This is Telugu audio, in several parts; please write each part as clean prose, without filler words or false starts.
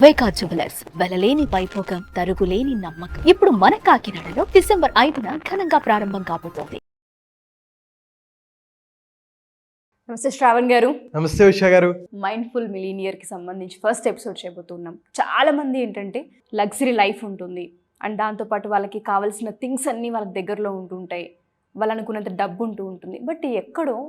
వైకా జ్యువెలర్స్ వెలలేని వైభోగం తరుగులేని నమ్మకం. ఇప్పుడు మన కాకినాడలో డిసెంబర్ 5న ఘనంగా ప్రారంభం కాబోతోంది. నమస్తే శ్రావణ్ గారు. నమస్తే ఉషా గారు. మైండ్ఫుల్ మిలీనియర్ కి సంబంధించి ఫస్ట్ ఎపిసోడ్ చేయబోతున్నాం. చాలా మంది ఏంటంటే లగ్జరీ లైఫ్ ఉంటుంది అండ్ దాంతోపాటు వాళ్ళకి కావాల్సిన థింగ్స్ అన్నీ వాళ్ళకి దగ్గరలో ఉంటుంటాయి, వాళ్ళు అనుకున్నంత డబ్బు ఉంటుంది. బట్ ఎక్కడో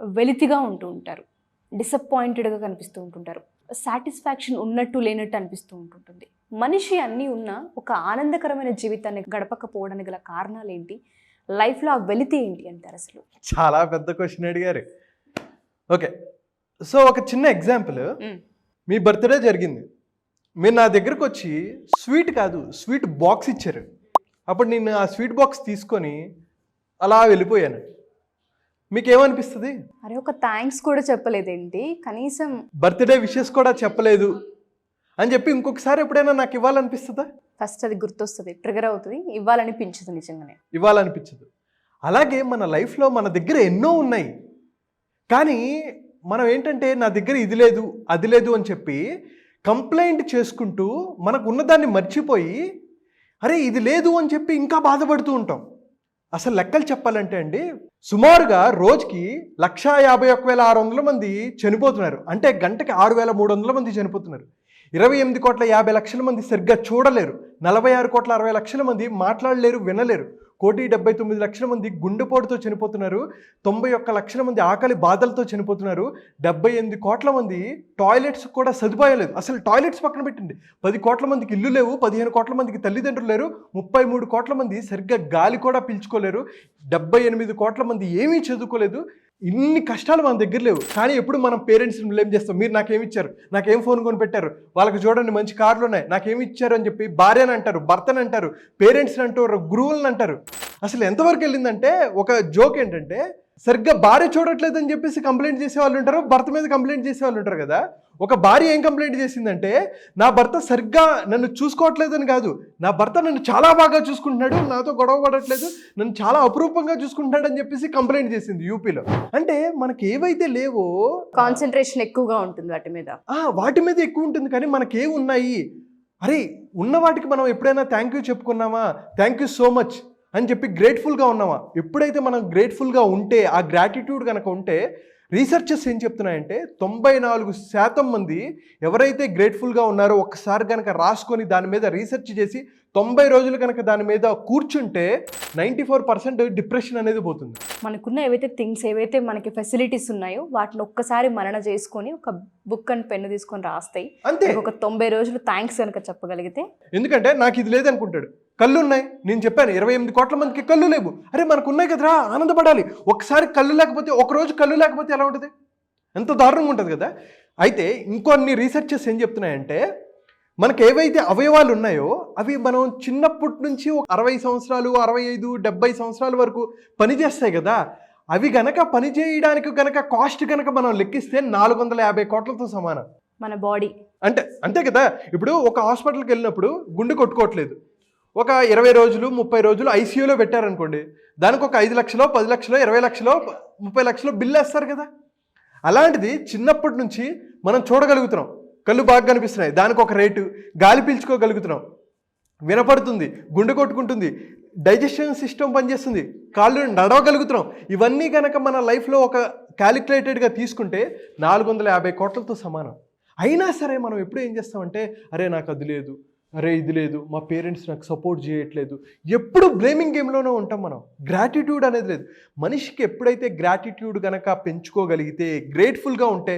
వెలితిగా ఉంటారు, డిసప్పాయింటెడ్గా కనిపిస్తూ ఉంటుంటారు, సాటిస్ఫాక్షన్ ఉన్నట్టు లేనట్టు అనిపిస్తూ ఉంటుంది. మనిషి అన్నీ ఉన్న ఒక ఆనందకరమైన జీవితాన్ని గడపకపోవడానికి గల కారణాలు ఏంటి, లైఫ్లో ఆ వెలితి ఏంటి అంటారు? అసలు చాలా పెద్ద క్వశ్చన్ అడిగారు. ఓకే, సో ఒక చిన్న ఎగ్జాంపుల్. మీ బర్త్డే జరిగింది, మీరు నా దగ్గరకు వచ్చి స్వీట్ కాదు స్వీట్ బాక్స్ ఇచ్చారు. అప్పుడు నేను ఆ స్వీట్ బాక్స్ తీసుకొని అలా వెళ్ళిపోయాను. మీకేమనిపిస్తుంది? అరే ఒక థ్యాంక్స్ కూడా చెప్పలేదేంటి, కనీసం బర్త్డే విషెస్ కూడా చెప్పలేదు అని చెప్పి ఇంకొకసారి ఎప్పుడైనా నాకు ఇవ్వాలనిపిస్తుందా? ఫస్ట్ అది గుర్తొస్తుంది, ట్రిగర్ అవుతుంది, ఇవ్వాలనిపించదు, నిజంగానే ఇవ్వాలనిపించదు. అలాగే మన లైఫ్లో మన దగ్గర ఎన్నో ఉన్నాయి, కానీ మనం ఏంటంటే నా దగ్గర ఇది లేదు అది లేదు అని చెప్పి కంప్లైంట్ చేసుకుంటూ మనకు ఉన్నదాన్ని మర్చిపోయి అరే ఇది లేదు అని చెప్పి ఇంకా బాధపడుతూ ఉంటాం. అసలు లెక్కలు చెప్పాలంటే అండి, సుమారుగా రోజుకి 151,600 మంది చనిపోతున్నారు. అంటే గంటకి 6,300 మంది చనిపోతున్నారు. 28,50,00,000 మంది సరిగ్గా చూడలేరు. 46,60,00,000 మంది మాట్లాడలేరు, వినలేరు. 1,79,00,000 మంది గుండెపోటుతో చనిపోతున్నారు. 91,00,000 మంది ఆకలి బాధలతో చనిపోతున్నారు. 78 కోట్ల మంది టాయిలెట్స్ కూడా సదుపాయం లేదు. అసలు టాయిలెట్స్ పక్కన పెట్టండి, 10 కోట్ల మందికి ఇల్లు లేవు, 15 కోట్ల మందికి తల్లిదండ్రులు లేరు, 33 కోట్ల మంది సరిగ్గా గాలి కూడా పీల్చుకోలేరు, 78 కోట్ల మంది ఏమీ చదువుకోలేదు. ఇన్ని కష్టాలు మన దగ్గర లేవు, కానీ ఎప్పుడు మనం పేరెంట్స్ని బ్లేమ్ చేస్తాం. మీరు నాకేమి ఇచ్చారు, నాకేం ఫోన్ కొని పెట్టారు, వాళ్ళకి చూడండి మంచి కార్లు ఉన్నాయి, నాకేమి ఇచ్చారు అని చెప్పి భార్యని అంటారు, భర్తని అంటారు, పేరెంట్స్ని అంటారు, గురువులను అంటారు. అసలు ఎంతవరకు వెళ్ళిందంటే ఒక జోక్ ఏంటంటే, సరిగ్గా భార్య చూడట్లేదని చెప్పేసి కంప్లైంట్ చేసే వాళ్ళు ఉంటారు, భర్త మీద కంప్లైంట్ చేసే వాళ్ళు ఉంటారు కదా. ఒక భార్య ఏం కంప్లైంట్ చేసిందంటే, నా భర్త సరిగ్గా నన్ను చూసుకోవట్లేదని కాదు, నా భర్త నన్ను చాలా బాగా చూసుకుంటున్నాడు, నాతో గొడవ పడట్లేదు, నన్ను చాలా అపురూపంగా చూసుకుంటున్నాడు అని చెప్పేసి కంప్లైంట్ చేసింది యూపీలో. అంటే మనకి ఏవైతే లేవో కాన్సన్ట్రేషన్ ఎక్కువగా ఉంటుంది వాటి మీద ఎక్కువ ఉంటుంది, కానీ మనకి ఏవి ఉన్నాయి, అరే ఉన్న వాటికి మనం ఎప్పుడైనా థ్యాంక్ యూ చెప్పుకున్నామా, థ్యాంక్ యూ సో మచ్ అని చెప్పి గ్రేట్ఫుల్గా ఉన్నామా? ఎప్పుడైతే మనం గ్రేట్ఫుల్గా ఉంటే, ఆ గ్రాటిట్యూడ్ కనుక ఉంటే, రీసెర్చర్స్ ఏం చెప్తున్నాయంటే 94% మంది ఎవరైతే గ్రేట్ఫుల్గా ఉన్నారో ఒక్కసారి కనుక రాసుకొని దాని మీద రీసెర్చ్ చేసి 90 రోజులు కనుక దాని మీద కూర్చుంటే 94% డిప్రెషన్ అనేది పోతుంది. మనకున్న ఏవైతే థింగ్స్, ఏవైతే మనకి ఫెసిలిటీస్ ఉన్నాయో వాటిని ఒక్కసారి మరణ చేసుకొని ఒక బుక్ అండ్ పెన్ను తీసుకొని రాస్తాయి అంతే. ఒక 90 రోజులు థ్యాంక్స్ కనుక చెప్పగలిగితే, ఎందుకంటే నాకు ఇది లేదనుకుంటాడు. కళ్ళు ఉన్నాయి, నేను చెప్పాను 28 కోట్ల మందికి కళ్ళు లేవు. అరే మనకు ఉన్నాయి కదరా, ఆనందపడాలి. ఒకసారి కళ్ళు లేకపోతే, ఒకరోజు కళ్ళు లేకపోతే ఎలా ఉంటుంది? ఎంత దారుణంగా ఉంటుంది కదా. అయితే ఇంకొన్ని రీసెర్చెస్ ఏం చెప్తున్నాయంటే, మనకు ఏవైతే అవయవాలు ఉన్నాయో అవి మనం చిన్నప్పటి నుంచి 60 సంవత్సరాలు 65 70 సంవత్సరాల వరకు పనిచేస్తాయి కదా. అవి గనక పని చేయడానికి గనక కాస్ట్ గనక మనం లెక్కిస్తే 450 కోట్లతో సమానం మన బాడీ. అంటే అంతే కదా. ఇప్పుడు ఒక హాస్పిటల్కి వెళ్ళినప్పుడు గుండె కొట్టుకోవట్లేదు, ఒక 20 రోజులు 30 రోజులు ఐసీయూలో పెట్టారనుకోండి, దానికి ఒక 5 లక్షలో 10 లక్షలో 20 లక్షలో 30 లక్షలో బిల్లు వేస్తారు కదా. అలాంటిది చిన్నప్పటి నుంచి మనం చూడగలుగుతున్నాం, కళ్ళు బాగా కనిపిస్తున్నాయి, దానికి ఒక రేటు, గాలి పీల్చుకోగలుగుతున్నాం, వినపడుతుంది, గుండె కొట్టుకుంటుంది, డైజెషన్ సిస్టమ్ పనిచేస్తుంది, కాళ్ళు నడవగలుగుతున్నాం. ఇవన్నీ కనుక మన లైఫ్లో ఒక క్యాలిక్యులేటెడ్గా తీసుకుంటే 450 కోట్లతో సమానం. అయినా సరే మనం ఎప్పుడు ఏం చేస్తామంటే, అరే నాకు అది లేదు, అరే ఇది లేదు, మా పేరెంట్స్ నాకు సపోర్ట్ చేయట్లేదు, ఎప్పుడు బ్లేమింగ్ గేమ్లోనే ఉంటాం మనం. గ్రాటిట్యూడ్ అనేది లేదు మనిషికి. ఎప్పుడైతే గ్రాటిట్యూడ్ కనుక పెంచుకోగలిగితే, గ్రేట్ఫుల్గా ఉంటే,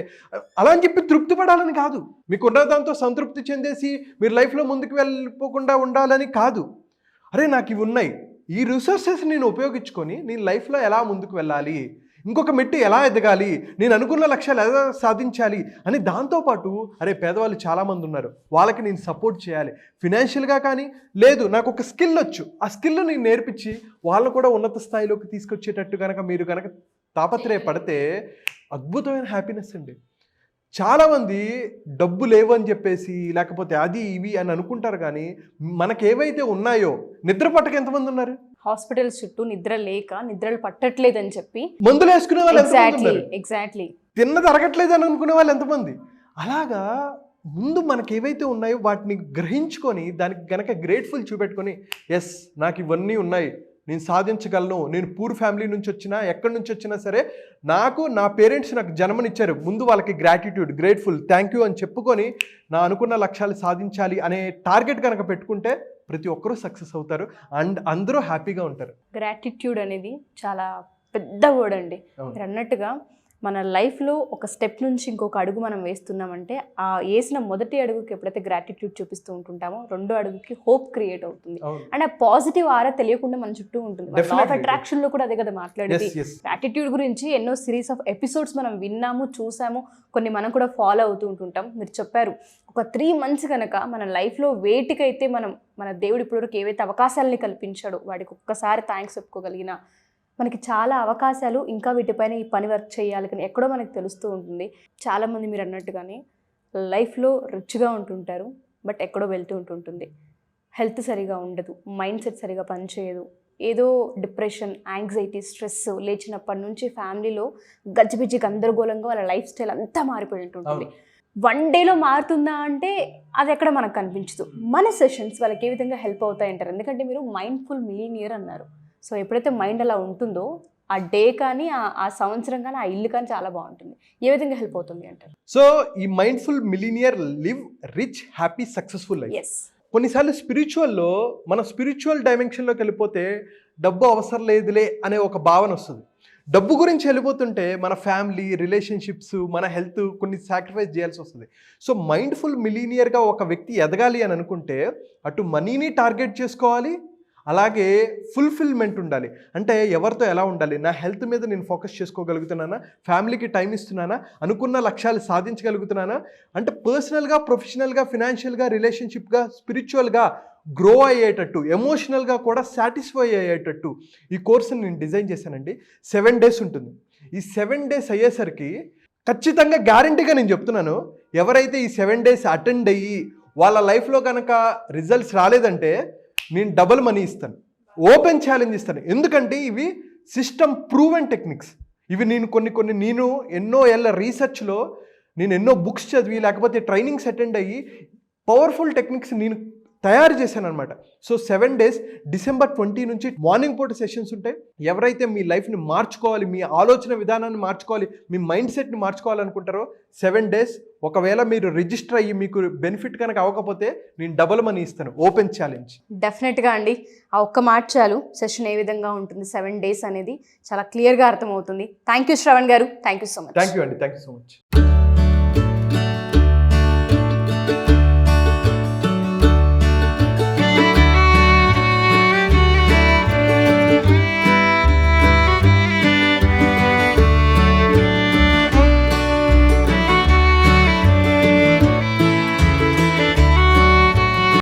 అలా అని చెప్పి తృప్తి పడాలని కాదు, మీకున్న దాంతో సంతృప్తి చెందేసి మీరు లైఫ్లో ముందుకు వెళ్ళిపోకుండా ఉండాలని కాదు. అరే నాకు ఇవి ఉన్నాయి, ఈ రిసోర్సెస్ నేను ఉపయోగించుకొని నేను లైఫ్లో ఎలా ముందుకు వెళ్ళాలి, ఇంకొక మెట్టు ఎలా ఎదగాలి, నేను అనుకున్న లక్ష్యాలు ఎలా సాధించాలి అని. దాంతోపాటు అరే పేదవాళ్ళు చాలామంది ఉన్నారు, వాళ్ళకి నేను సపోర్ట్ చేయాలి ఫినాన్షియల్గా, కానీ లేదు నాకు ఒక స్కిల్ వచ్చు, ఆ స్కిల్ నేను నేర్పించి వాళ్ళను కూడా ఉన్నత స్థాయిలోకి తీసుకొచ్చేటట్టు కనుక మీరు కనుక తాపత్రయపడితే అద్భుతమైన హ్యాపీనెస్ అండి. చాలామంది డబ్బు లేవు అని చెప్పేసి, లేకపోతే అది ఇవి అని అనుకుంటారు, కానీ మనకేవైతే ఉన్నాయో, నిద్ర పట్టక ఎంతమంది ఉన్నారు? హాస్పిటల్స్ చుట్టూ నిద్ర లేక, నిద్రలు పట్టట్లేదని చెప్పి మందులు వేసుకునే వాళ్ళు ఎగ్జాక్ట్లీ తిన్నది అరగట్లేదు అని అనుకునే వాళ్ళు ఎంతమంది. అలాగా ముందు మనకి ఏవైతే ఉన్నాయో వాటిని గ్రహించుకొని దానికి గనక గ్రేట్ఫుల్ చూపెట్టుకొని ఎస్ నాకు ఇవన్నీ ఉన్నాయి, నేను సాధించగలను, నేను పూర్ ఫ్యామిలీ నుంచి వచ్చినా ఎక్కడి నుంచి వచ్చినా సరే నాకు నా పేరెంట్స్ నాకు జన్మనిచ్చారు, ముందు వాళ్ళకి గ్రాటిట్యూడ్ గ్రేట్ఫుల్ థ్యాంక్ యూ అని చెప్పుకొని నా అనుకున్న లక్ష్యాలు సాధించాలి అనే టార్గెట్ కనుక పెట్టుకుంటే ప్రతి ఒక్కరూ సక్సెస్ అవుతారు అండ్ అందరూ హ్యాపీగా ఉంటారు. గ్రాటిట్యూడ్ అనేది చాలా పెద్ద వర్డ్ అండి. మీరు అన్నట్టుగా మన లైఫ్లో ఒక స్టెప్ నుంచి ఇంకొక అడుగు మనం వేస్తున్నామంటే ఆ వేసిన మొదటి అడుగుకి ఎప్పుడైతే గ్రాటిట్యూడ్ చూపిస్తూ ఉంటుంటామో రెండో అడుగుకి హోప్ క్రియేట్ అవుతుంది. అండ్ ఆ పాజిటివ్ ఆరా తెలియకుండా మన చుట్టూ ఉంటుంది. లా ఆఫ్ అట్రాక్షన్ లో కూడా అదే కదా మాట్లాడేది. గ్రాటిట్యూడ్ గురించి ఎన్నో సిరీస్ ఆఫ్ ఎపిసోడ్స్ మనం విన్నాము, చూసాము, కొన్ని మనం కూడా ఫాలో అవుతూ ఉంటుంటాం. మీరు చెప్పారు ఒక 3 months కనుక మన లైఫ్లో వేటికైతే మన దేవుడు ఇప్పటివరకు ఏవైతే అవకాశాలని కల్పించాడో వాడికి ఒక్కసారి థ్యాంక్స్ చెప్పుకోగలిగిన మనకి చాలా అవకాశాలు ఇంకా వీటిపైన ఈ పని వర్క్ చేయాలి కానీ ఎక్కడో మనకి తెలుస్తూ ఉంటుంది. చాలామంది మీరు అన్నట్టుగానే లైఫ్లో రిచ్గా ఉంటుంటారు, బట్ ఎక్కడో వెళ్తూ ఉంటుంటుంది. హెల్త్ సరిగా ఉండదు, మైండ్ సెట్ సరిగా పనిచేయదు, ఏదో డిప్రెషన్, యాంగ్జైటీ, స్ట్రెస్, లేచినప్పటి నుంచి ఫ్యామిలీలో గజిబిజి గందరగోళంగా వాళ్ళ లైఫ్ స్టైల్ అంతా మారిపోయి ఉంటుంది. 1 dayలో మారుతుందా అంటే అది ఎక్కడ మనకు కనిపించదు. మన సెషన్స్ వాళ్ళకి ఏ విధంగా హెల్ప్ అవుతాయంటారు? ఎందుకంటే మీరు మైండ్ఫుల్ మిలీనియర్ అన్నారు. సో ఎప్పుడైతే మైండ్ అలా ఉంటుందో ఆ డే కానీ ఆ సంవత్సరం కానీ ఆ ఇల్లు కానీ చాలా బాగుంటుంది. ఏ విధంగా హెల్ప్ అవుతుంది అంటారు? సో ఈ mindful millionaire live rich happy successful life. కొన్నిసార్లు స్పిరిచువల్లో మన స్పిరిచువల్ డైమెన్షన్లోకి వెళ్ళిపోతే డబ్బు అవసరం లేదులే అనే ఒక భావన వస్తుంది. డబ్బు గురించి వెళ్ళిపోతుంటే మన ఫ్యామిలీ, రిలేషన్షిప్స్, మన హెల్త్ కొన్ని సాక్రిఫైస్ చేయాల్సి వస్తుంది. సో మైండ్ఫుల్ మిలీనియర్గా ఒక వ్యక్తి ఎదగాలి అని అనుకుంటే అటు మనీని టార్గెట్ చేసుకోవాలి, అలాగే ఫుల్ఫిల్మెంట్ ఉండాలి. అంటే ఎవరితో ఎలా ఉండాలి, నా హెల్త్ మీద నేను ఫోకస్ చేసుకోగలుగుతున్నానా, ఫ్యామిలీకి టైం ఇస్తున్నానా, అనుకున్న లక్ష్యాలు సాధించగలుగుతున్నానా, అంటే పర్సనల్గా, ప్రొఫెషనల్గా, ఫినాన్షియల్గా, రిలేషన్షిప్గా, స్పిరిచువల్గా గ్రో అయ్యేటట్టు, ఎమోషనల్గా కూడా సాటిస్ఫై అయ్యేటట్టు ఈ కోర్సుని నేను డిజైన్ చేశానండి. 7 days ఉంటుంది. ఈ 7 days అయ్యేసరికి ఖచ్చితంగా గ్యారంటీగా నేను చెప్తున్నాను, ఎవరైతే ఈ 7 days అటెండ్ అయ్యి వాళ్ళ లైఫ్లో కనుక రిజల్ట్స్ రాలేదంటే నేను డబుల్ మనీ ఇస్తాను, ఓపెన్ ఛాలెంజ్ ఇస్తాను. ఎందుకంటే ఇవి సిస్టమ్ ప్రూవెన్ టెక్నిక్స్. ఇవి నేను నేను ఎన్నో ఏళ్ళ రీసెర్చ్లో నేను ఎన్నో బుక్స్ చదివి లేకపోతే ట్రైనింగ్స్ అటెండ్ అయ్యి పవర్ఫుల్ టెక్నిక్స్ నేను తయారు చేశాను అనమాట. సో 7 days December 20 నుంచి మార్నింగ్ పూట సెషన్స్ ఉంటాయి. ఎవరైతే మీ లైఫ్ని మార్చుకోవాలి, మీ ఆలోచన విధానాన్ని మార్చుకోవాలి, మీ మైండ్ సెట్ని మార్చుకోవాలనుకుంటారో 7 days ఒకవేళ మీరు రిజిస్టర్ అయ్యి మీకు బెనిఫిట్ కనుక అవ్వకపోతే నేను డబుల్ మనీ ఇస్తాను, ఓపెన్ ఛాలెంజ్. డెఫినెట్గా అండి, ఆ ఒక్క మాట చాలు సెషన్ ఏ విధంగా ఉంటుంది 7 days అనేది చాలా క్లియర్గా అర్థమవుతుంది. థ్యాంక్ యూ శ్రవణ్ గారు, thank you so much. Thank you అండి, థ్యాంక్ యూ సో మచ్.